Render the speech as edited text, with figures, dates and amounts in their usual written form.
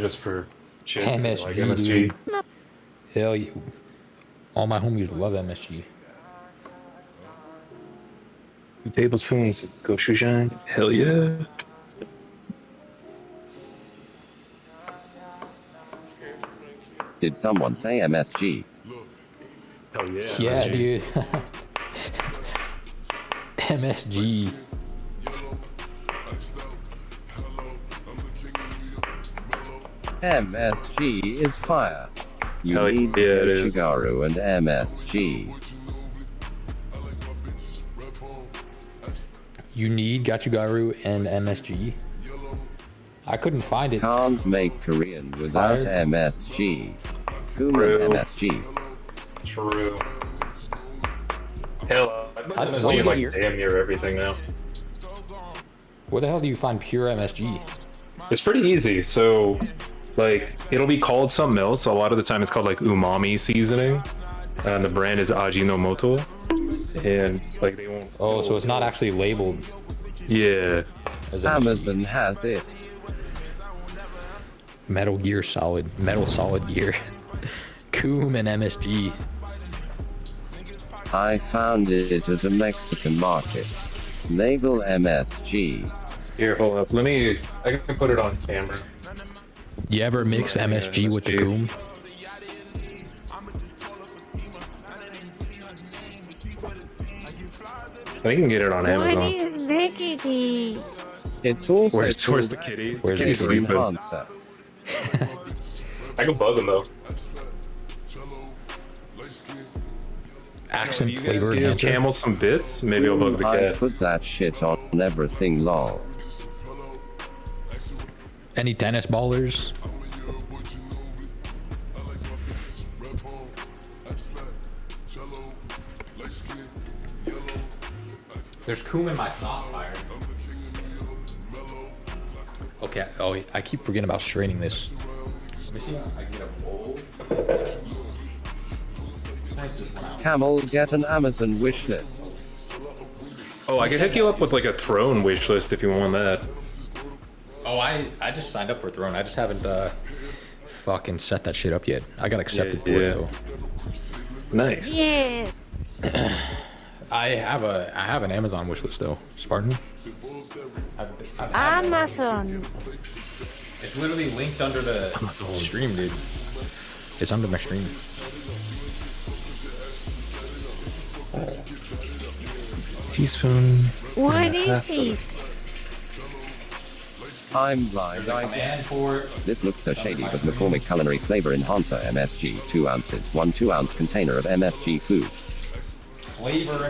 just for shits. 'Cause I like MSG, MSG. dude. Hell yeah. All my homies love MSG. 2 tablespoons of gochujang. Hell yeah. Did someone say MSG? Hell yeah. Yeah, MSG. dude. MSG. MSG is fire. You Hell need yeah, it is. Shigaru and MSG. You need Gachugaru and MSG. I couldn't find it. Can't make Korean without Fire. MSG. True. Kuman MSG. True. Hell, I put I don't know MSG what in you like hear. damn near everything now. Where the hell do you find pure MSG? It's pretty easy. So, like, it'll be called something else. A lot of the time, it's called like umami seasoning, and the brand is Ajinomoto. And like, they won't. Oh, so it's not actually labeled Yeah. as MSG. Amazon has it. Metal Gear Solid. Metal Solid Gear. Coom and MSG. I found it at a Mexican market. Label MSG. Here, hold up. I can put it on camera. You ever mix Yeah, MSG with the MSG. Coom? I think you can get it on What Amazon. is diggity? It's also Where's the kitty? Where's the Kitty's kitty? sleeping. enhancer. I can bug him though. Accent You guys flavor give enhancer. Camel some bits. Maybe I'll bug the I cat. put that shit on everything lol. Any tennis ballers? There's Coom in my sauce fire. Okay, oh, I keep forgetting about straining this. Let me see. I can get a bowl. Nice this one out. Camel, get an Amazon wishlist. Oh, I can hook you up with like a throne wish list if you want that. Oh, I just signed up for Throne. I just haven't fucking set that shit up yet. I got accepted for Yeah. it though. Nice. Yes. I have an Amazon wish list though. Spartan. I've had one. Amazon. It's literally linked under the stream, dude. It's under my stream. Teaspoon. What is it? I'm blind. Man for This looks so shady, but McCormick Culinary Flavor Enhancer MSG 2 ounces. 1 2-ounce container of MSG food. flavor